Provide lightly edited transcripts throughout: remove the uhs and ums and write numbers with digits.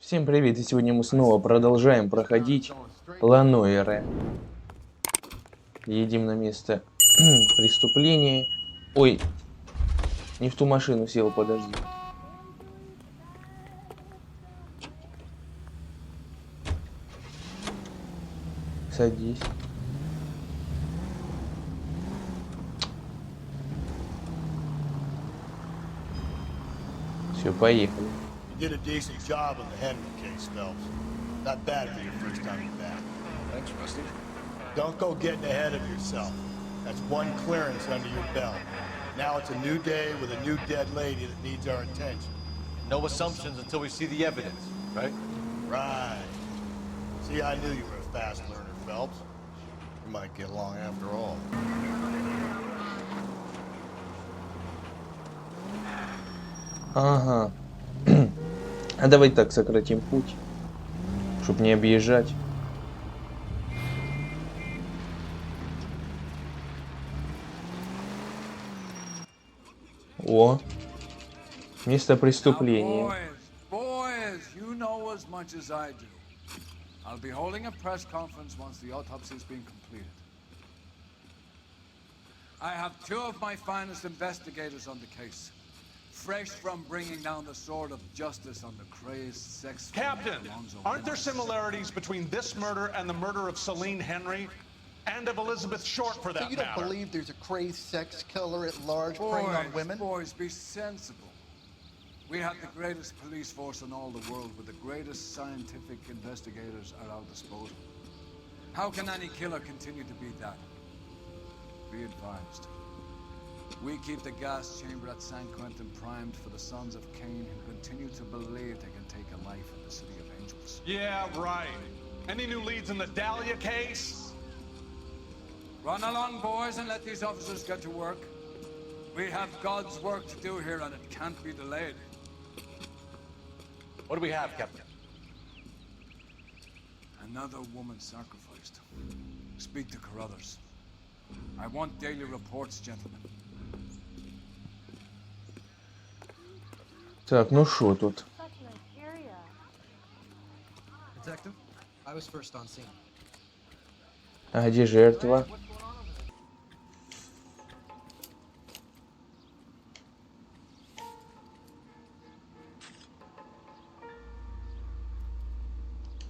Всем привет, и сегодня мы снова продолжаем проходить Noire. Едем на место преступления. Ой, не в ту машину сел, подожди. Садись. Все, поехали. Did a decent job on the Henry case, Phelps. Not bad for your first time back. Thanks, Rusty. Don't go getting ahead of yourself. That's one clearance under your belt. Now it's a new day with a new dead lady that needs our attention. No assumptions until we see the evidence, right? Right. See, I knew you were a fast learner, Phelps. We might get along after all. Ага. А давай так сократим путь, чтобы не объезжать. О, место преступления. Boys, you know as much as I do. I'll be holding a press conference once the autopsy's been completed. I have two of my finest investigators on the case. Fresh from bringing down the sword of justice on the crazed sex... Captain, aren't there similarities between this murder and the murder of Celine Henry and of Elizabeth Short, for that So you don't matter? believe there's a crazed sex killer at large preying on women? Boys, be sensible. We have the greatest police force in all the world with the greatest scientific investigators at our disposal. How can any killer continue to be that? Be advised. We keep the gas chamber at San Quentin primed for the sons of Cain who continue to believe they can take a life in the City of Angels. Yeah, right. Any new leads in the Dahlia case? Run along, boys, and let these officers get to work. We have God's work to do here, and it can't be delayed. What do we have, Captain? Another woman sacrificed. Speak to Carruthers. I want daily reports, gentlemen. Так, ну шо тут? Detective, I was first on scene. А где жертва?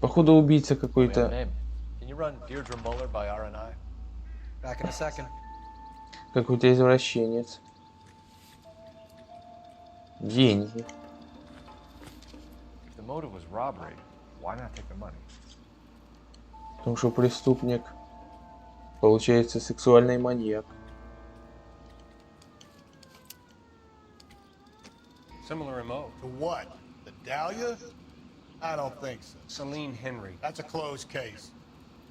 Походу убийца какой-то. Can you run Deirdre Muller by RNI? Back in a second. Какой-то извращенец. Деньги. If the motive was robbery, why not take the money? Потому что преступник получается сексуальный маньяк. Similar MO. To what? The Dahlia? I don't think so. Celine Henry. That's a closed case.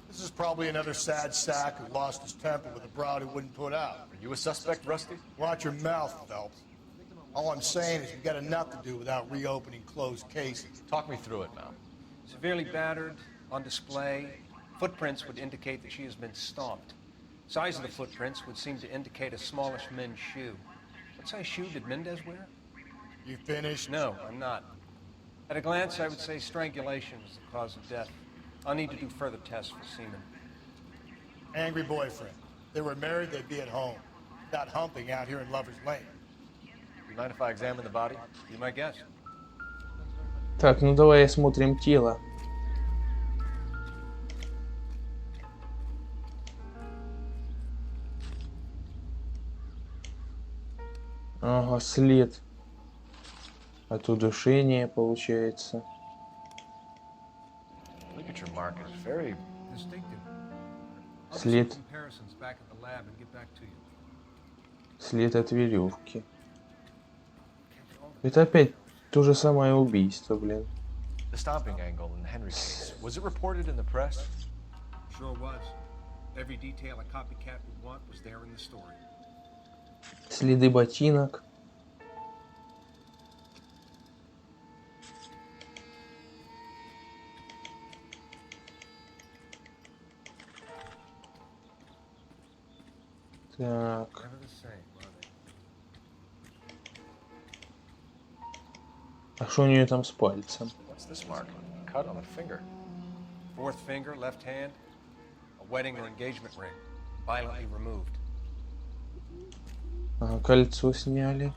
This is probably another sad sack who lost his temper with a broad who wouldn't put out. Are you a suspect, Rusty? Watch your mouth, Phelps. All I'm saying is we've got enough to do without reopening closed cases. Talk me through it, Mal. Severely battered, on display. Footprints would indicate that she has been stomped. Size of the footprints would seem to indicate a smallish men's shoe. What size shoe did Mendez wear? You finished? No, I'm not. At a glance, I would say strangulation was the cause of death. I'll need to do further tests for semen. Angry boyfriend. If they were married, they'd be at home. Not humping out here in Lover's Lane. You mind if I examine the body? Be my guest. Так, ну давай осмотрим тело. Ага, след от удушения получается. Look at your markers. Very Distinctive. След, Comparisons back at the lab and get back to you. след от веревки. Это опять то же самое убийство, блин. the stomping angle in the Henry case. Was it reported in the press? Sure was. Every detail a copycat would want was there in the story. Следы ботинок. Так. Never the same, are they? А что у нее там с пальцем? What's What's this mark? Cut on a finger. Fourth finger, left hand, a wedding or engagement ring, violently removed. Ага, кольцо сняли.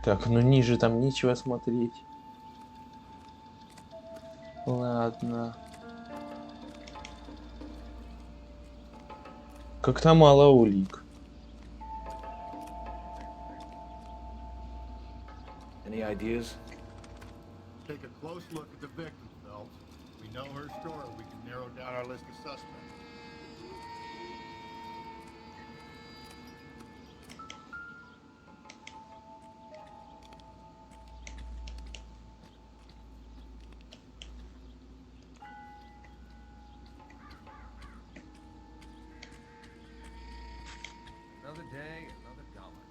Так, ну ниже там нечего смотреть. Ладно. Как-то мало улик. Any ideas? Take a close look at the victim, Phelps. We know her story. We can narrow down our list of suspects. Another day, another dollar.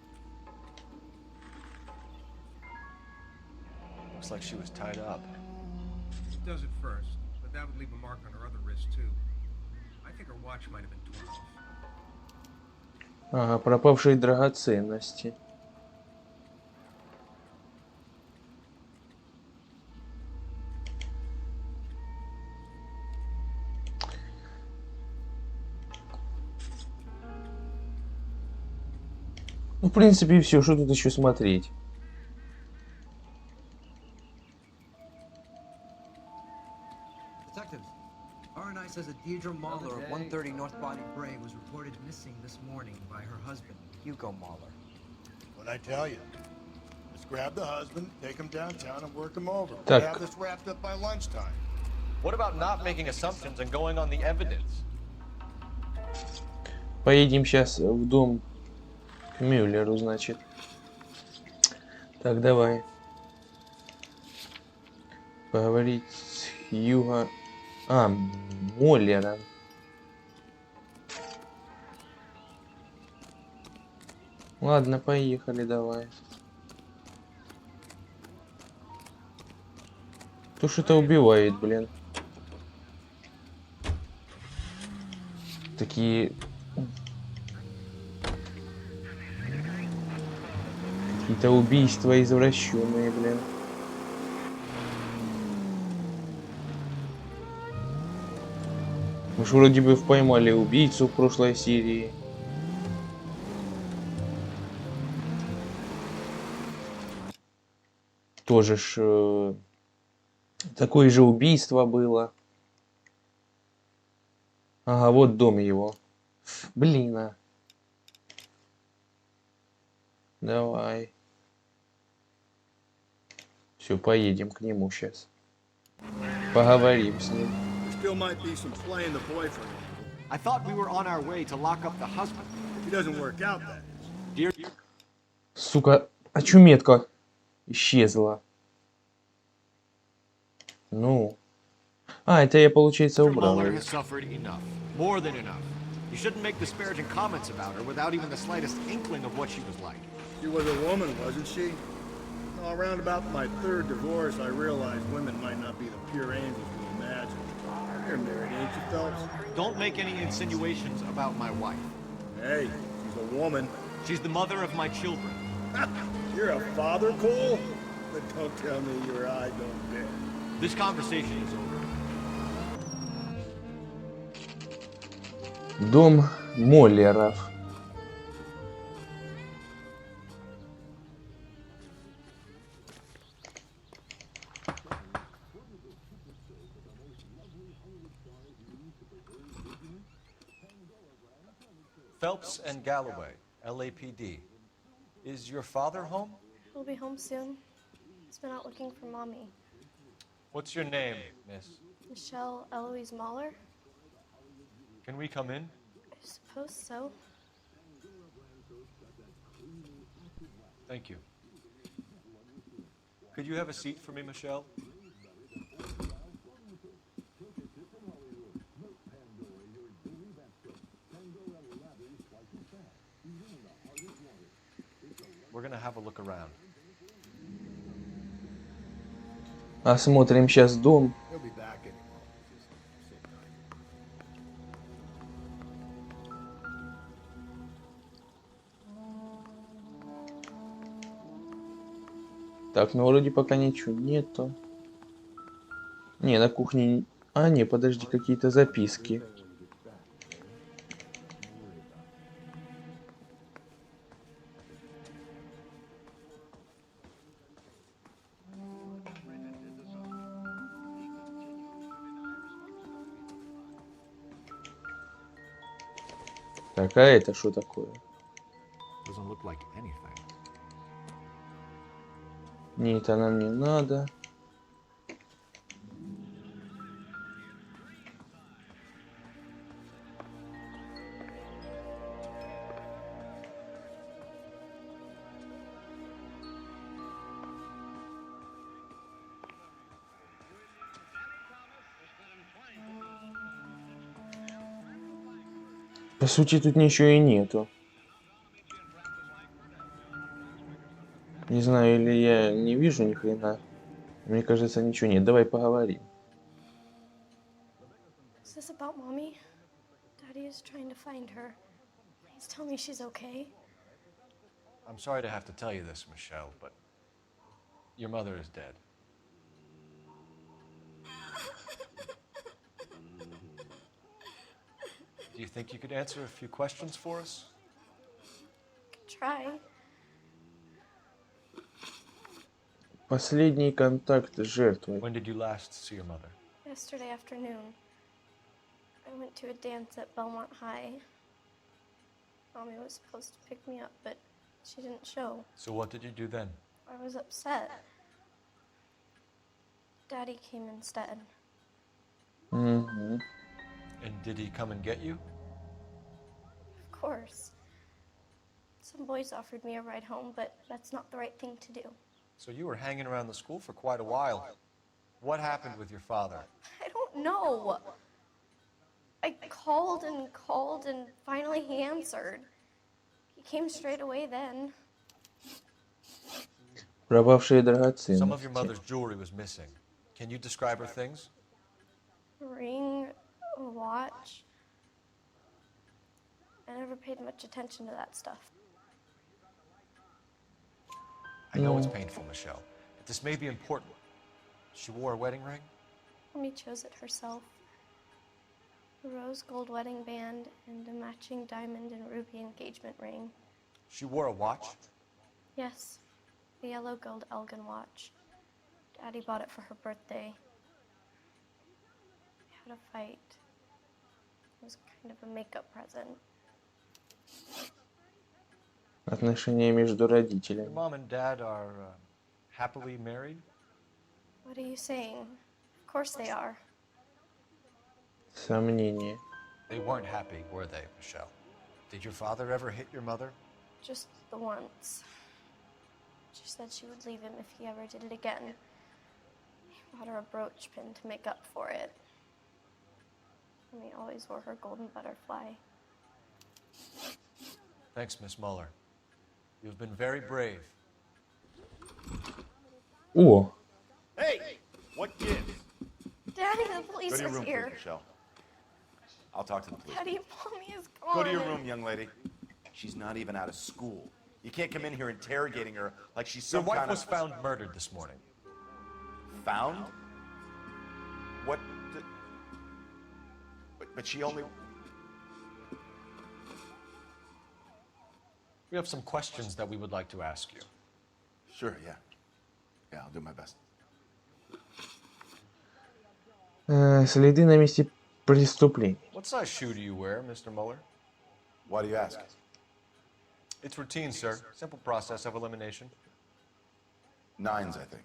Looks like she was tied up. It does at first, but that would leave a mark on her other wrist too. I think her watch might have been torn off. Ага, пропавшие драгоценности. Ну, в принципе, все, что тут еще смотреть. Detectives, RNI says that Deirdre Mahler of 130 North Bonnie Bray was reported missing this morning by her husband, Hugo Mahler. What'd I tell you? Let's grab the husband, take him downtown, and work him over. Так. We'll have this wrapped up by lunchtime. What about not making assumptions and going on the evidence? Поедем сейчас в дом к Мюллеру, значит. Так, давай. Поговорить с Хьюго... А, Моллером. Ладно, поехали, давай. Кто ж это убивает, блин? Такие... Какие-то убийства извращенные, блин. Мы ж вроде бы поймали убийцу в прошлой серии. Тоже ж такое же убийство было. Ага, вот дом его. Блин, а. Давай. Все, поедем к нему сейчас. Поговорим с ним. Still might be some playing the boyfriend. I thought we were on our way to lock up the husband. If he doesn't work out, that is. Сука, очуметка исчезла. Ну. А, это я, получается, убрал. Mueller has suffered enough. More than enough. You shouldn't make disparaging comments about her without even the slightest inkling of what she was like. She was a woman, wasn't she? No, around about my third divorce, I realized women might not be the pure angels we imagine. You're married, ain't you, Phelps? Don't make any insinuations about my wife. Hey, she's a woman. She's the mother of my children. You're a father, Cole? But don't tell me your eye don't bend. This conversation is over. Дом Моллеров. Phelps and Galloway, LAPD. Is your father home? He'll be home soon. He's been out looking for Mommy. What's your name, miss? Michelle Eloise Mahler? Can we come in? I suppose so. Thank you. Could you have a seat for me, Michelle? We're gonna have a look around. Осмотрим сейчас дом. He'll be back any moment. Just sit down. Так, ну вроде пока ничего нету. Не, на кухне... А, не, подожди, какие-то записки. Так, а это что такое? Doesn't look like anything. Не, это нам не надо. По сути, тут ничего и нету. Не знаю, или я не вижу ни хрена. Мне кажется, ничего нет. Давай поговорим. Is this about Mommy? Daddy is trying to find her. Please tell me she's okay. I'm sorry to have to tell you this, Michelle, but your mother is dead. Do you think you could answer a few questions for us? Try. Последний контакт с жертвой. When did you last see your mother? Yesterday afternoon, I went to a dance at Belmont High. Mommy was supposed to pick me up, but she didn't show. So what did you do then? I was upset. Daddy came instead. Угу. And did he come and get you? Of course. Some boys offered me a ride home, but that's not the right thing to do. So you were hanging around the school for quite a while. What happened with your father? I don't know. I called and finally he answered. He came straight away then. Пропавшие Some of your драгоценности. mother's jewelry was missing. Can you describe her things? A ring, a watch. I never paid much attention to that stuff. I know it's painful, Michelle, but this may be important. She wore a wedding ring? Mommy chose it herself. A rose gold wedding band and a matching diamond and ruby engagement ring. She wore a watch? Yes, a yellow gold Elgin watch. Daddy bought it for her birthday. We had a fight. It was kind of a makeup present. Отношения между Your родителями. mom and dad are happily married? What are you saying? Of course they are. Сомнения. They weren't happy, were they, Michelle? Did your father ever hit your mother? Just the once. She said she would leave him if he ever did it again. He bought her a brooch pin to make up for it. And he always wore her golden butterfly. Thanks, Miss Muller. You've been very brave. О, Hey! What gives? Daddy, the police Go to your are room, here. please, Michelle. I'll talk to the police. Daddy, Mommy is gone. Go to your room, young lady. She's not even out of school. You can't come in here interrogating her like she's Your some wife kind was of... found murdered this morning. Found? What the... But she only... We have some questions that we would like to ask you. Sure, yeah. Yeah, I'll do my best. следы на месте преступления. What size shoe do you wear, Mr. Muller? Why do you ask? It's routine, sir. Simple process of elimination. 9s, I think.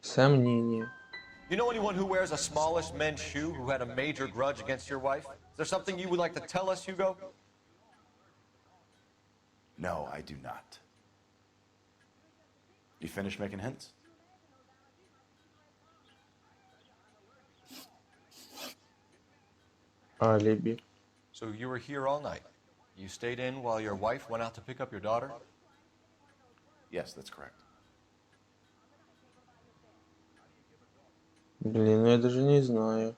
Сомнения. You know anyone who wears a smallish men's shoe who had a major grudge against your wife? Is there something you would like to tell us, Hugo? No, I do not. You finished making hints? Алиби. So you were here all night. You stayed in while your wife went out to pick up your daughter? Yes, that's correct. Блин, ну я даже не знаю.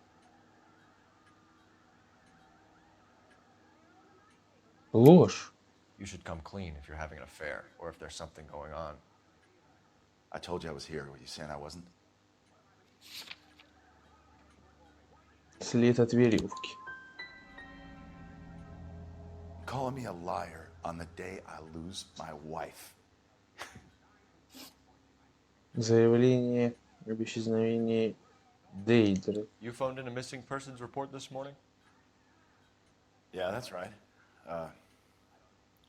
Ложь. You should come clean if you're having an affair or if there's something going on. I told you I was here. Were you saying I wasn't? След от веревки. Calling me a liar on the day I lose my wife. Заявление об исчезновении Дейдры. You phoned in a missing persons report this morning? Yeah, that's right.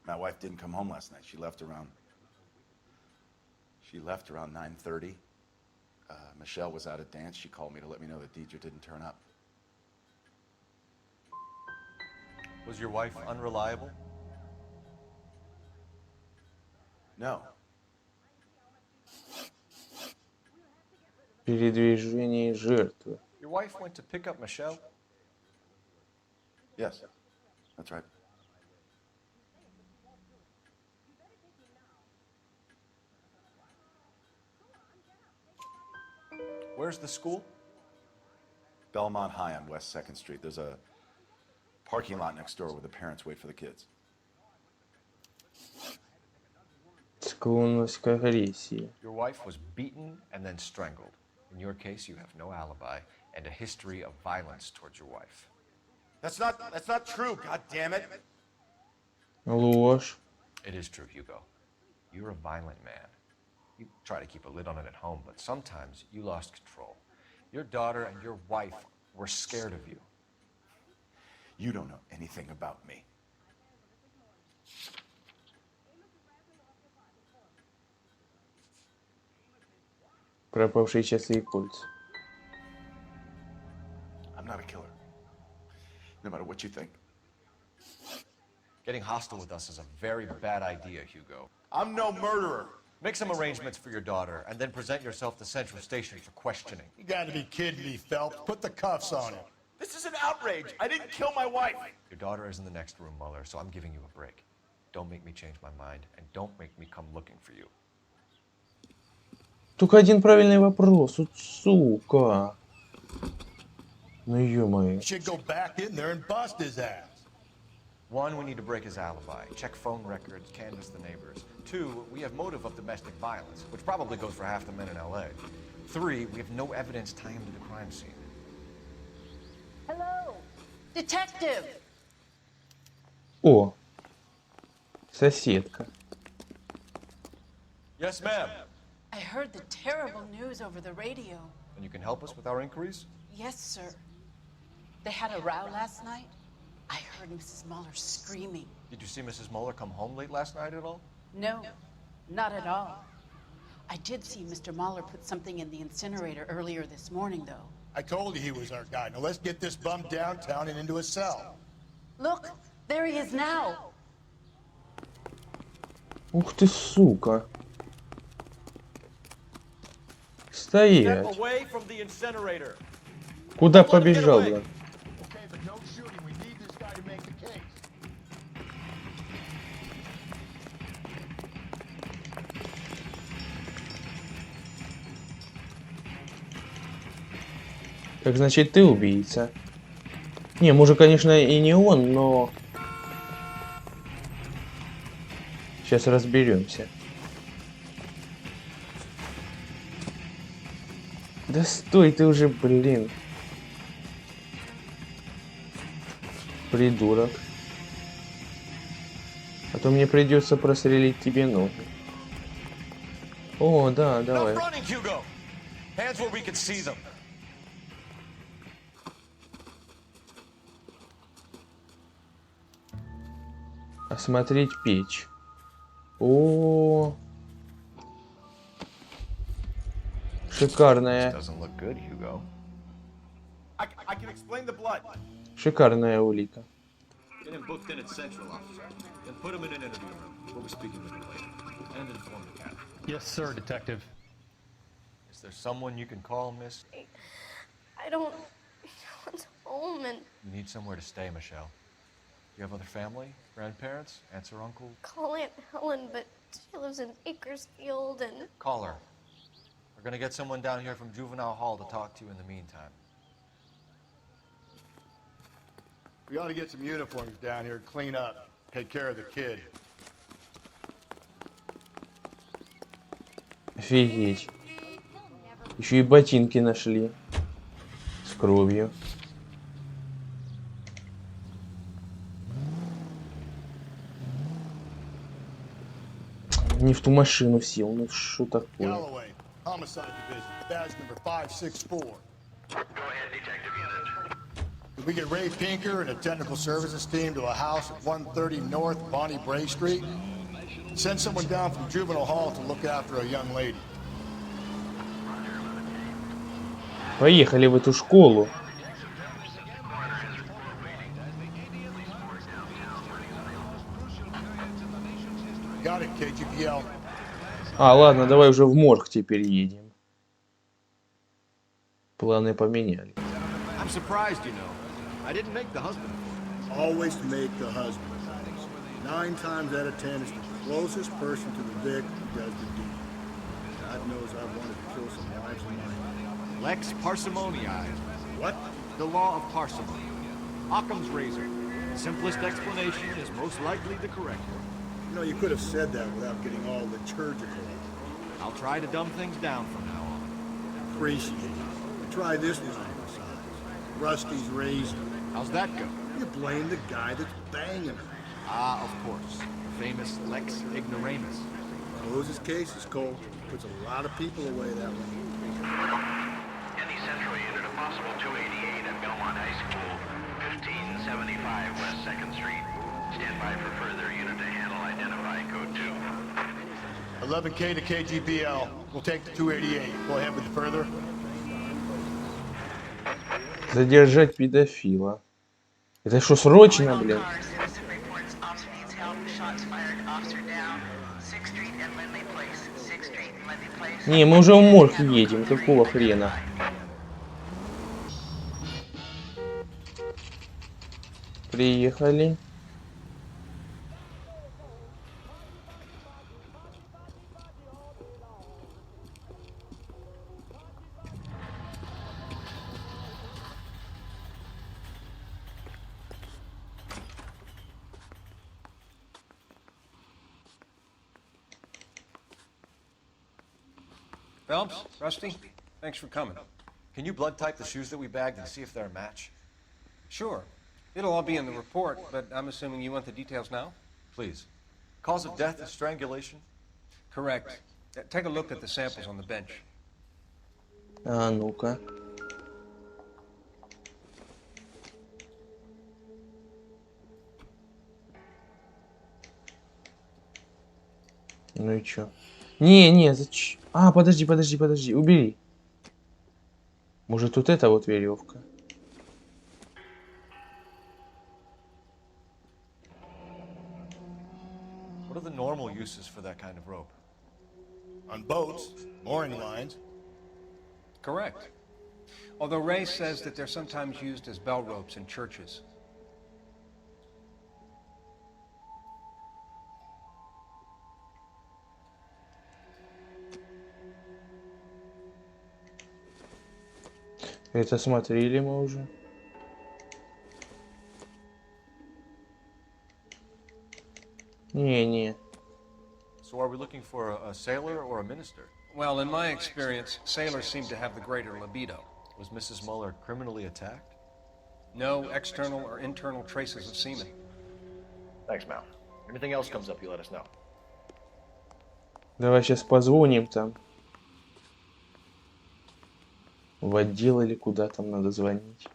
My wife didn't come home last night. She left around 9:30. Michelle was out at dance. She called me to let me know that Deidre didn't turn up. Was your wife unreliable? No. Передвижение жертвы. Your wife went to pick up Michelle? Yes, that's right. Where's the school? Belmont High on West 2nd Street. There's a parking lot next door where the parents wait for the kids. Склонность к агрессии. Your wife was beaten and then strangled. In your case, you have no alibi and a history of violence towards your wife. That's not true, God damn it. Ложь. It is true, Hugo. You're a violent man. You try to keep a lid on it at home, but sometimes you lost control. Your daughter and your wife were scared of you. You don't know anything about me. Пропавшие часы и кольца. I'm not a killer. No matter what you think. Getting hostile with us is a very bad idea, Hugo. I'm no murderer. Make some arrangements for your daughter, and then present yourself to Central Station for questioning. You gotta be kidding me, Phelps. Put the cuffs on him. This is an outrage. I didn't kill my wife. Your daughter is in the next room, Mueller, so I'm giving you a break. Don't make me change my mind, and don't make me come looking for you. Только один правильный вопрос, вот сука. Ну ё-моё. Should go back in there and bust his ass. One, we need to break his alibi, check phone records, canvass the neighbors. Two, we have motive of domestic violence, which probably goes for half the men in LA. Three, we have no evidence tying him to the crime scene. Hello, detective. О, соседка. Yes, ma'am. I heard the terrible news over the radio. And you can help us with our inquiries? Yes, sir. They had a row last night. I heard Mrs. Mueller screaming. Did you see Mrs. Mueller come home late last night at all? No, not at all. I did see Mr. Mueller put something in the incinerator earlier this morning, though. I told you he was our guy. Now let's get this bum downtown and into a cell. Look, there he is now. Ух ты, сука. Стоять. Step away from the incinerator. Куда побежал, блин? Okay, but no shooting. We need this guy to make the case. Так значит, ты убийца. Не, может, конечно, и не он, но... Сейчас разберемся. Да стой ты уже, блин. Придурок. А то мне придется прострелить тебе ноги. О, да, давай. No running, Hugo. Hands where we can see them. Осмотреть печь. О, шикарная. Doesn't look good, Hugo. I can explain the blood. Шикарная улика. Get him booked in at Central, officer. Then put him in an interview room. We'll be speaking with him later. And inform the captain. Yes, sir, detective. Is there someone you can call, miss? I don't want home and You need somewhere to stay, Michelle. You have other family? Grandparents? Aunts or uncle? call Aunt Helen, but she lives in Bakersfield and Call her. We're gonna get someone down here from Juvenile Hall to talk to you in the meantime. We ought to get some uniforms down here, clean up. take care of the kid. Офигеть. Еще и ботинки нашли. С кровью. Не в ту машину сел. Ну что такое? Galloway, homicide division, badge number 564. Go ahead, detective unit. Did we get Ray Pinker and a technical services team to a house at 130 North Bonnie Bray Street? Send someone down from juvenile hall to look after a young lady. Поехали в эту школу. Got it, KGPL. А, ладно, давай уже в морг теперь едем. Планы поменяли. I'm surprised, you know. I didn't make the husband. Always make the husband. 9 times out of 10, it's the closest person to the victim who does the deed. God knows I've wanted to kill some wives of mine. Lex parsimoniae. What? The law of parsimony. Occam's razor. The simplest explanation is most likely the correct one. You know, you could have said that without getting all liturgical. I'll try to dumb things down from now on. Appreciate it. Try this line besides. Rusty's razor. How's that go? You blame the guy that's banging her. Ah, of course. The famous Lex ignoramus. Closes cases, Cole. Puts a lot of people away that way. Any central unit of possible 288 at Belmont High School, 1575 West 2nd Street. Stand by for further unit to handle. Identify code 2. 11K to KGPL. We'll take the 288. Go ahead with the further. Задержать педофила. Это что, срочно, блин? Не, мы уже в морг едем. Какого хрена? Приехали. Phelps, Rusty, thanks for coming. Can you blood type the shoes that we bagged and see if they're a match? Sure. It'll all be in the report, but I'm assuming you want the details now? Please. Cause of death is strangulation? Correct. Take a look at the samples on the bench. А ну-ка. Ну и чё? Не, зачем? А, подожди, убери. Может, тут эта вот веревка? What are the normal uses for that kind of rope? On boats, mooring lines. Correct. Although Ray says that they're sometimes used as bell ropes in churches. Это смотрели мы уже. Не. So are we looking for a sailor or a minister? Well, in my experience, sailors seem to have the greater libido. Was Mrs. Muller criminally attacked? No external or internal traces of semen. Thanks, Mal. Anything else comes up, you let us know. Давай сейчас позвоним там. В отдел или куда там надо звонить.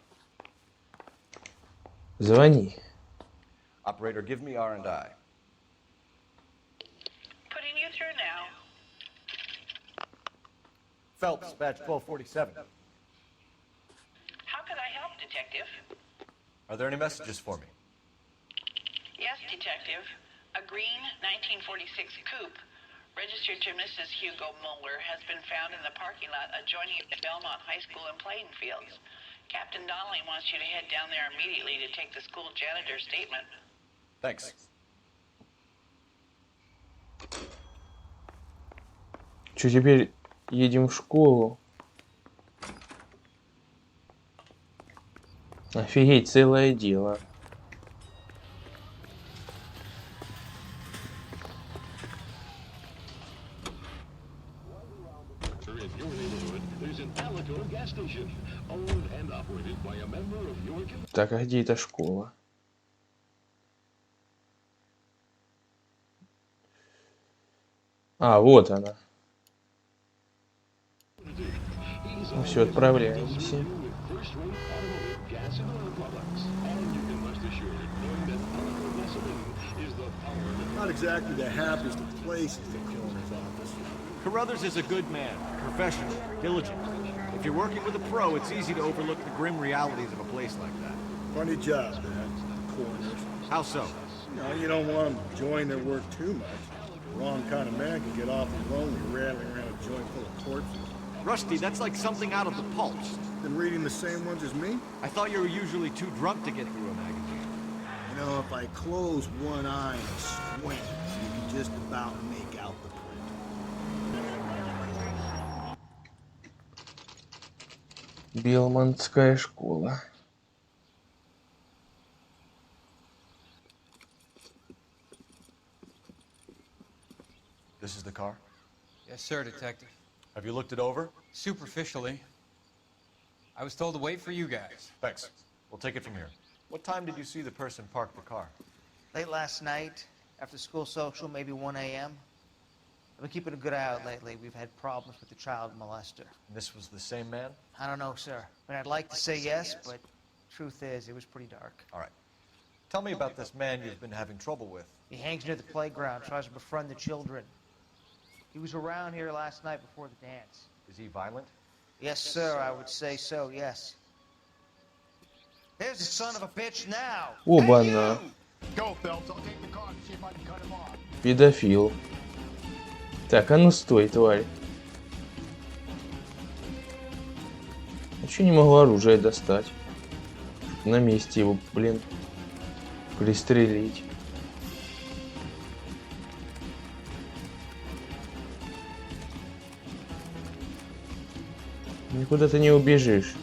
Звони. Operator, give me R&I. Putting you through now. Phelps, badge 1247. How could I help, Detective? Are there any messages for me? Yes, Detective. A green 1946 coupe, registered to Mrs. Hugo Muller, has been found in the parking lot adjoining the Belmont High School in Plainfields. Captain Donnelly wants you to head down there immediately to take the school janitor's statement. Thanks. Что, теперь едем в школу? Офигеть, целое дело. Так, а где эта школа? А, вот она. Ну все, отправляемся. Not exactly the happiest of places, the coroner's office. Carruthers is a good man, professional, diligent. If you're working with a pro, it's easy to overlook the grim realities of a place like that. Funny job, man, coroners. How so? You don't want them enjoying their work too much. The wrong kind of man can get awfully lonely rattling around a joint full of corpses. Rusty, that's like something out of the pulps. Been reading the same ones as me? I thought you were usually too drunk to get through a magazine. You know, if I close one eye and squint, you can just about make out the print. Белманская школа. This is the car? Yes, sir, Detective. Have you looked it over? Superficially. I was told to wait for you guys. Thanks. We'll take it from here. What time did you see the person park the car? Late last night, after school social, maybe 1 a.m. I've been keeping a good eye out lately. We've had problems with the child molester. And this was the same man? I don't know, sir. I mean, I'd like to say yes, but truth is, it was pretty dark. All right. Tell me about this man you've been having trouble with. He hangs near the playground, tries to befriend the children. He was around here last night before the dance. Is he violent? Yes, sir, I would say so, yes. There's the son of a bitch now. Оба-на. Go, Phelps. I'll take the car and see if I can cut him off. Педофил. Так, а ну стой, тварь. А чё не могу оружие достать? На месте его, блин, пристрелить. Никуда ты не убежишь.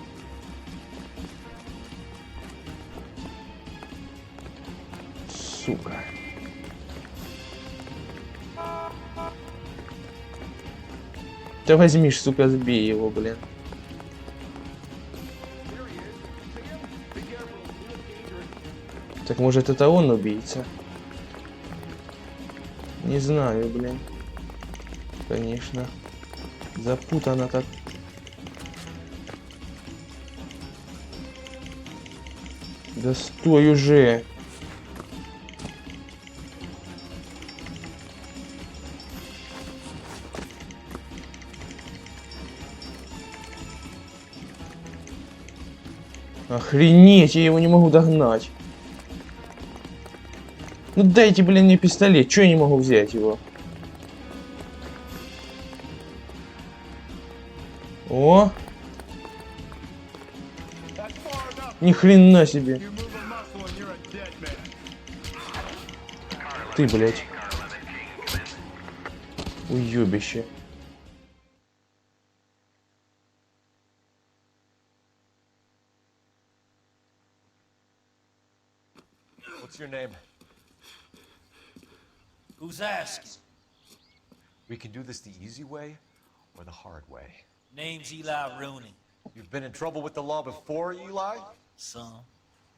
Сука. Да возьмишь, сука, сбей его, блин. Так может это он убийца? Не знаю, блин. Конечно. Запутано так. Да стой уже. Охренеть, я его не могу догнать. Ну дайте, блин, мне пистолет. Чё я не могу взять его? О! Ни хрена себе. Ты, блядь. Уёбище. What's your name? Who's asking? We can do this the easy way or the hard way. Name's Eli Rooney. You've been in trouble with the law before, Eli? Some.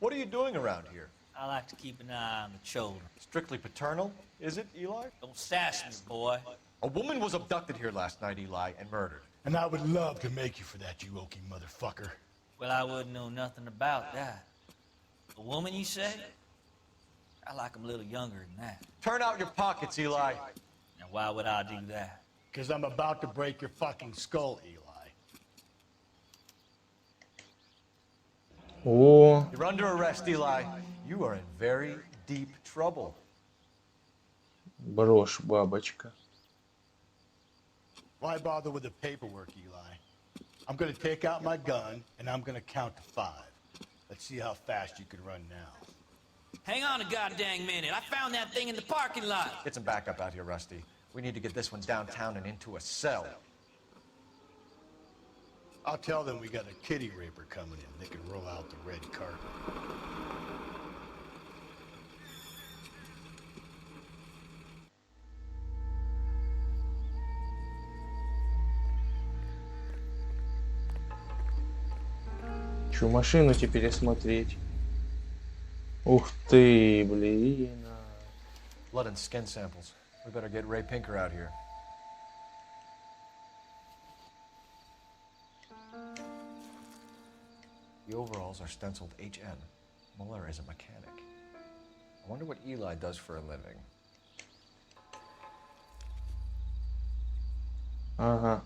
What are you doing around here? I like to keep an eye on the children. Strictly paternal, is it, Eli? Don't sass me, boy. A woman was abducted here last night, Eli, and murdered. And I would love to make you for that, you oaky motherfucker. Well, I wouldn't know nothing about that. A woman, you say? I like 'em a little younger than that. Turn out your pockets, Eli. Now, why would I do that? Because I'm about to break your fucking skull, Eli. О. You're under arrest, Eli. You are in very deep trouble. Брошь, бабочка. Why bother with the paperwork, Eli? I'm gonna take out my gun, and I'm gonna count to 5. Let's see how fast you can run now. Hang on a goddamn minute. I found that thing in the parking lot. Get some backup out here, Rusty. We need to get this one downtown and into a cell. I'll tell them we got a kitty raper coming in. They can roll out the red carpet. Еще машину теперь осмотреть. Ух ты, блин. Blood and skin samples. We better get Ray Pinker out here. The overalls are stenciled HN. Muller is a mechanic. I wonder what Eli does for a living. Ага.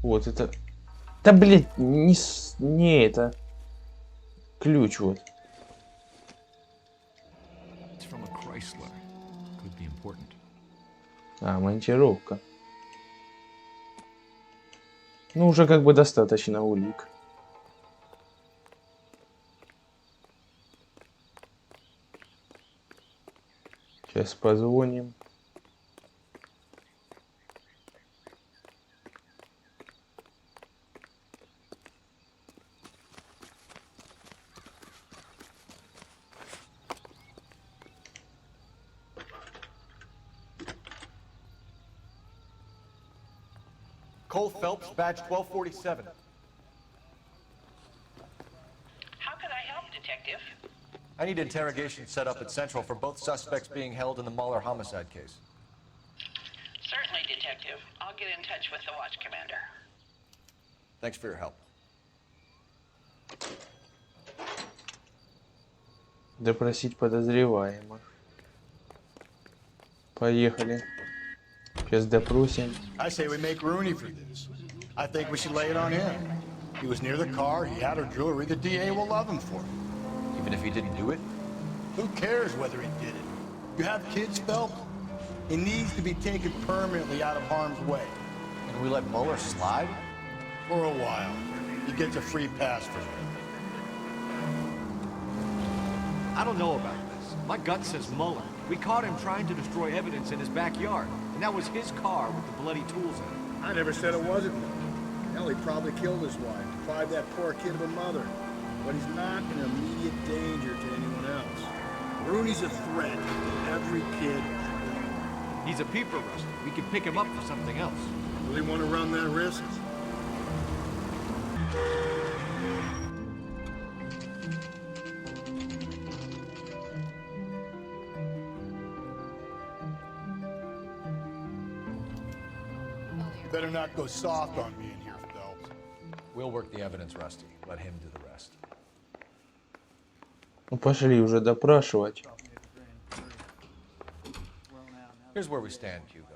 Вот это... Да, блядь, не это. Ключ вот. А, монтировка. Ну, уже как бы достаточно улик. Сейчас позвоним. Cole Phelps, badge 1247. How can I help, Detective? I need interrogation set up at Central for both suspects being held in the Muller homicide case. Certainly, Detective. I'll get in touch with the watch commander. Thanks for your help. Допросить подозреваемых. Поехали. Сейчас допросим. I say we make Rooney for this. I think we should lay it on him. He was near the car, he had her jewelry, the DA will love him for it. Even if he didn't do it? Who cares whether he did it? You have kids, Phelps? He needs to be taken permanently out of harm's way. And we let Muller slide? For a while. He gets a free pass for it. I don't know about this. My gut says Muller. We caught him trying to destroy evidence in his backyard, and that was his car with the bloody tools in it. I never said it wasn't me. Hell, he probably killed his wife, deprived that poor kid of a mother. But he's not an immediate danger to anyone else. Rooney's a threat to every kid. He's a peeper, Rusty. We could pick him up for something else. Really want to run that risk? Better not go soft on me in here, Phelps. We'll work the evidence, Rusty. Let him do the rest. Ну, пошли уже допрашивать. Here's where we stand, Hugo.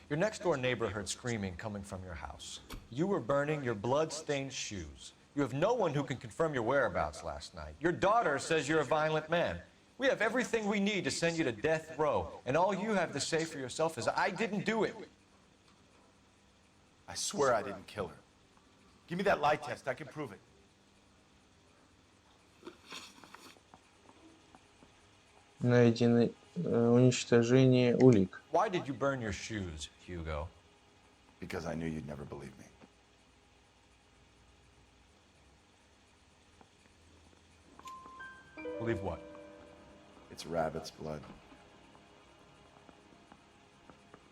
Your next-door neighbor heard screaming coming from your house. You were burning your blood-stained shoes. You have no one who can confirm your whereabouts last night. Your daughter says you're a violent man. We have everything we need to send you to death row, and all you have to say for yourself is, I didn't do it. I swear I didn't kill her. Give me that lie test. I can prove it. Найдено уничтожение улик. Why did you burn your shoes, Hugo? Because I knew you'd never believe me. Believe what? It's rabbit's blood.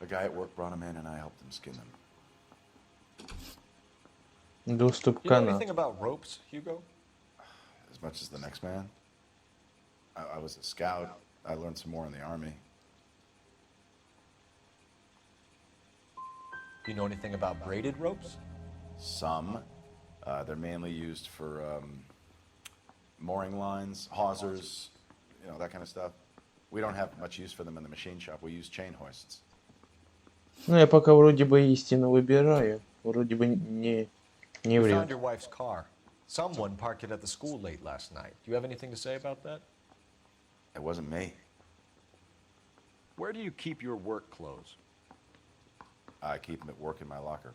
A guy at work brought him in and I helped him skin them. Доступ к You know каналу. anything about ropes, Hugo? As much as the next man. I was a scout. I learned some more in the army. Do you know anything about braided ropes? Some. They're mainly used for mooring lines, hawsers, you know, that kind of stuff. We don't have much use for them in the machine shop. We use chain hoists. Ну, я пока вроде бы истину выбираю. Вроде бы не We врет. found your wife's car. Someone parked it at the school late last night. Do you have anything to say about that? It wasn't me. Where do you keep your work clothes? I keep them at work in my locker.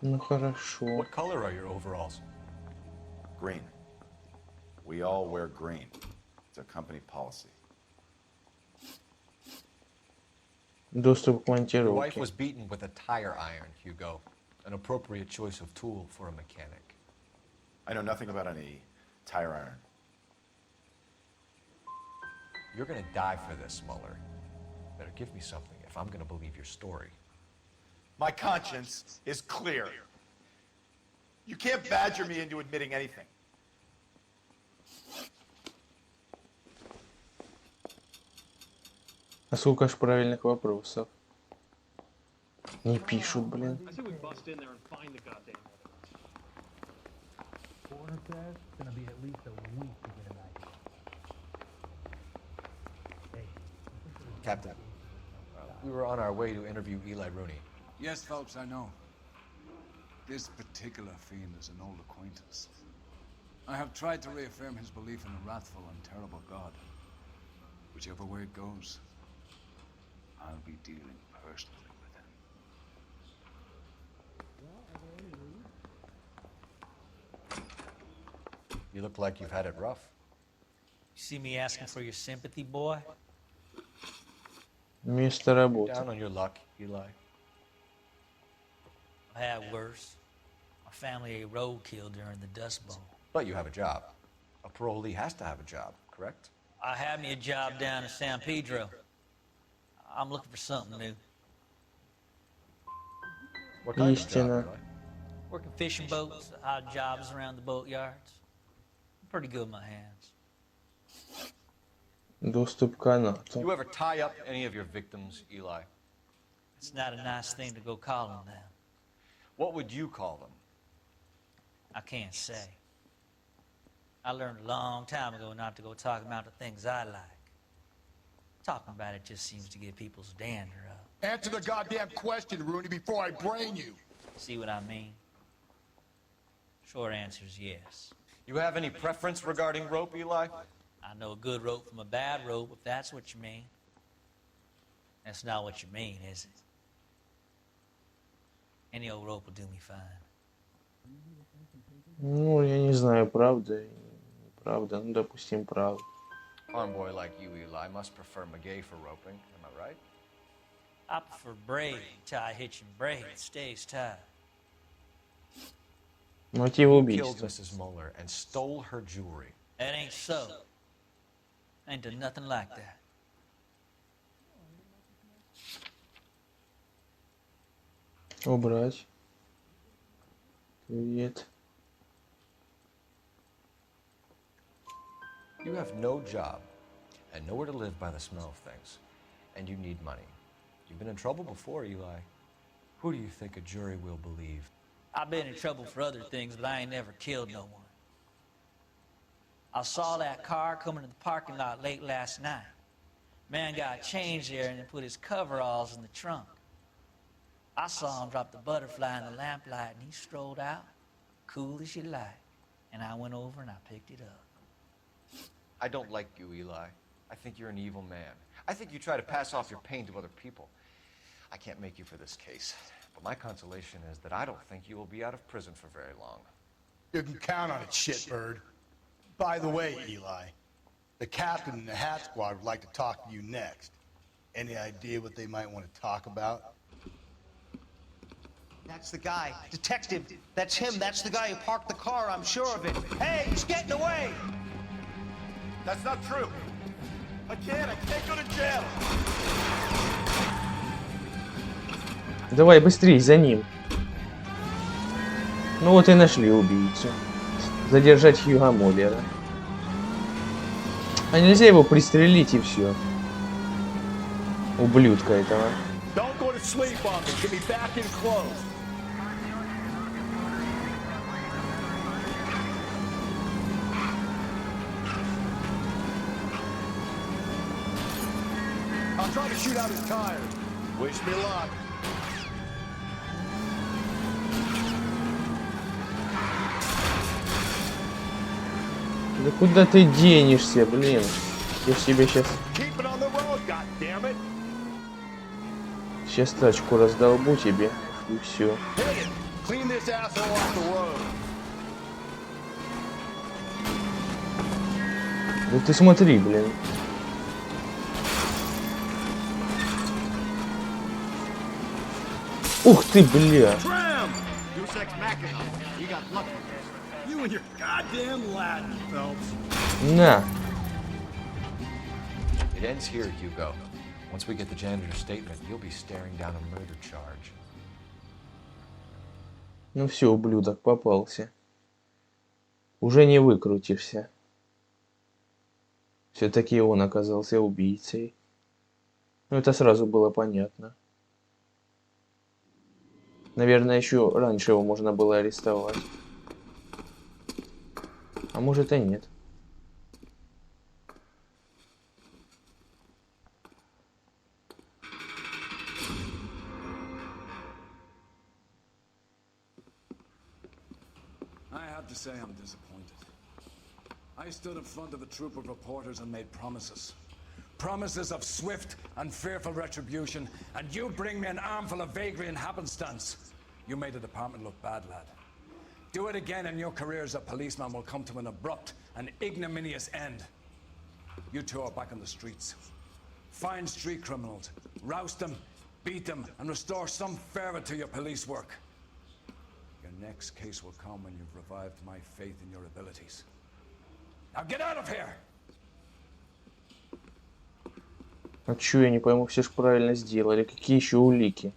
Ну, хорошо. What color are your overalls? Green. We all wear green. It's a company policy. Доступ к Your wife монтировке. was beaten with a tire iron, Hugo. An appropriate choice of tool for a mechanic. I know nothing about any tire iron. You're gonna die for this, Muller. Better give me something if I'm gonna believe your story. My conscience is clear. You can't badger me into admitting anything. А сколько ж правильных вопросов? Не пишут, блин. Captain, we were on our way to interview Eli Rooney. Yes, Phelps, I know. This particular fiend is an old acquaintance. I have tried to reaffirm his belief in a wrathful and terrible God. Whichever way it goes, I'll be dealing personally with him. You look like you've had it rough. You see me asking for your sympathy, boy? Место работы. Down on your luck, Eli. I had worse. My family ate roadkill during the Dust Bowl. But you have a job. A parolee has to have a job, correct? I had me a job down in San Pedro. I'm looking for something new. What kind of job, Истина. Eli? Working fishing boats, odd jobs around the boatyards. I'm pretty good with my hands. Доступ к канату. You ever tie up any of your victims, Eli? It's not a nice thing to go calling them. What would you call them? I can't say. I learned a long time ago not to go talking about the things I like. Talking about it just seems to get people's dander up. Answer the goddamn question, Rooney, before I brain you. See what I mean? Short answer is yes. You have any preference regarding rope, Eli? I know a good rope from a bad rope, if that's what you mean. That's not what you mean, is it? Any old rope will do me fine. Ну, я не знаю, правда или неправда. Ну, допустим, правда. Farm boy like you, Eli, must prefer Magay for roping. Am I right? I prefer braid, tie hitching braid, stays tied. Мотив You killed убийства. Mrs. Muller and stole her jewelry. That ain't so. I ain't done nothing like that. Убрать. Привет. You have no job and nowhere to live by the smell of things, and you need money. You've been in trouble before, Eli. Who do you think a jury will believe? I've been in trouble for other things, but I ain't never killed no one. I saw that car coming to the parking lot late last night. Man got changed there and then put his coveralls in the trunk. I saw him drop the butterfly in the lamplight and he strolled out, cool as you like. And I went over and I picked it up. I don't like you, Eli. I think you're an evil man. I think you try to pass off your pain to other people. I can't make you for this case, but my consolation is that I don't think you will be out of prison for very long. You can count on it, shitbird. By the way, Eli, the captain and the Hat Squad would like to talk to you next. Any idea what they might want to talk about? That's the guy. Detective, that's him. That's the guy who parked the car, I'm sure of it. Hey, he's getting away! That's not true. I can't go to jail. Давай быстрей, за ним. Ну вот и нашли убийцу. Задержать Хьюга Моллера. А нельзя его пристрелить и все. Ублюдка этого. Don't go to sleep on me. Get me back in close. I'll try to shoot out his tires. Wish me luck. Да куда ты денешься, блин? Я ж тебе сейчас... Keep it on the road, goddammit. Сейчас тачку раздолбу тебе. И все. Hit it. Clean this asshole off the road. Да ты смотри, блин. Ух ты, бля. Deus Ex Machina. You got lucky. You and your goddamn Latin, Phelps. На. It ends here, Hugo. Once we get the janitor's statement, you'll be staring down a murder charge. Ну все, ублюдок, попался. Уже не выкрутишься. Все-таки он оказался убийцей. Ну это сразу было понятно. Наверное, еще раньше его можно было арестовать. А может и нет. I have to say I'm disappointed. I stood in front of a troop of reporters and made promises. Promises of swift and fearful retribution, and you bring me an armful of vagary and happenstance. You made the department look bad, lad. Do it again and your career as a policeman will come to an abrupt and ignominious end. You two are back on the streets. Find street criminals, roust them, beat them, and restore some fervor to your police work. Your next case will come when you've revived my faith in your abilities. Now get out of here! А чё, я не пойму, все ж правильно сделали. Какие еще улики?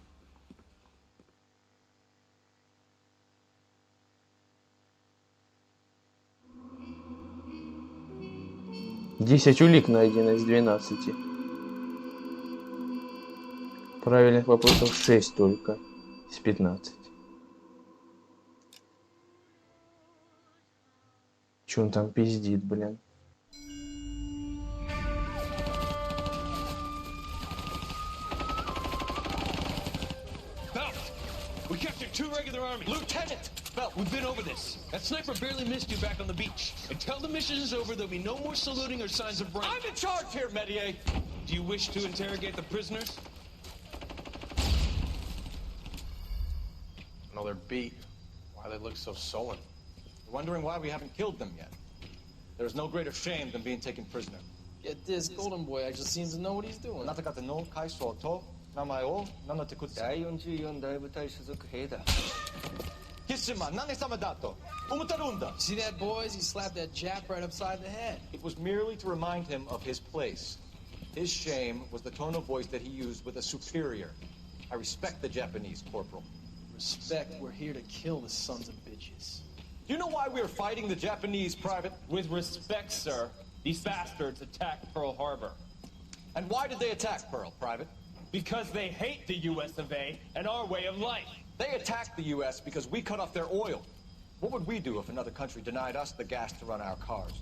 Десять улик найдено из 12. Правильных вопросов 6 только из 15. Чё он там пиздит, блин? We captured 2 regular army. Lieutenant! Belt, we've been over this. That sniper barely missed you back on the beach. Until the mission is over, there'll be no more saluting or signs of rank. I'm in charge here, Medier! Do you wish to interrogate the prisoners? No, they're beat. Why they look so sullen? They're wondering why we haven't killed them yet. There's no greater shame than being taken prisoner. Yet this golden boy actually seems to know what he's doing. No kai so to. Namao, nana tekutsu. See that, boys? He slapped that Jap right upside the head. It was merely to remind him of his place. His shame was the tone of voice that he used with a superior. I respect the Japanese, Corporal. Respect, we're here to kill the sons of bitches. Do you know why we're fighting the Japanese, Private? With respect, sir, these bastards attacked Pearl Harbor. And why did they attack Pearl, Private? Because they hate the US of A and our way of life. They attacked the US because we cut off their oil. What would we do if another country denied us the gas to run our cars?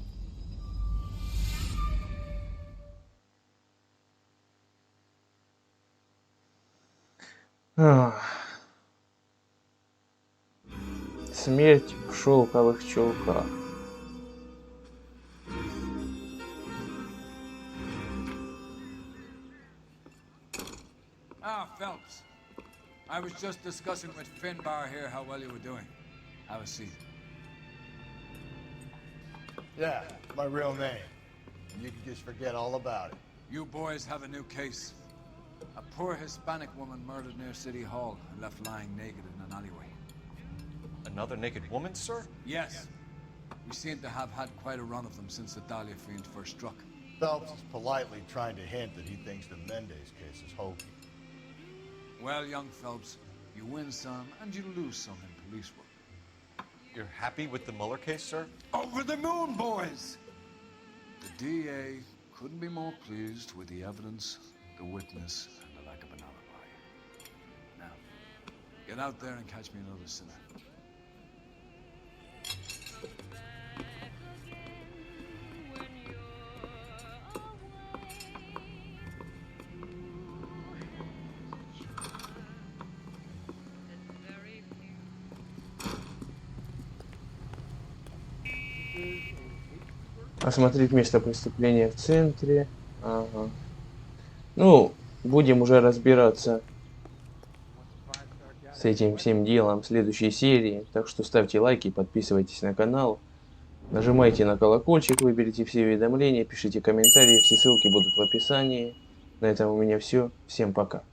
Смерть в шелковых чулках. Phelps. I was just discussing with Finbar here how well you were doing. Have a seat. Yeah, my real name. And you can just forget all about it. You boys have a new case. A poor Hispanic woman murdered near City Hall and left lying naked in an alleyway. Another naked woman, sir? Yes. We seem to have had quite a run of them since the Dahlia fiend first struck. Phelps is politely trying to hint that he thinks the Mendez case is hokey. Well, young Phelps, you win some and you lose some in police work. You're happy with the Mueller case, sir? Over the moon, boys! The DA couldn't be more pleased with the evidence, the witness, and the lack of an alibi. Now, get out there and catch me another sinner. Осмотреть место преступления в центре. Ага. Ну, будем уже разбираться с этим всем делом в следующей серии. Так что ставьте лайки, подписывайтесь на канал. Нажимайте на колокольчик, выберите все уведомления, пишите комментарии. Все ссылки будут в описании. На этом у меня все. Всем пока.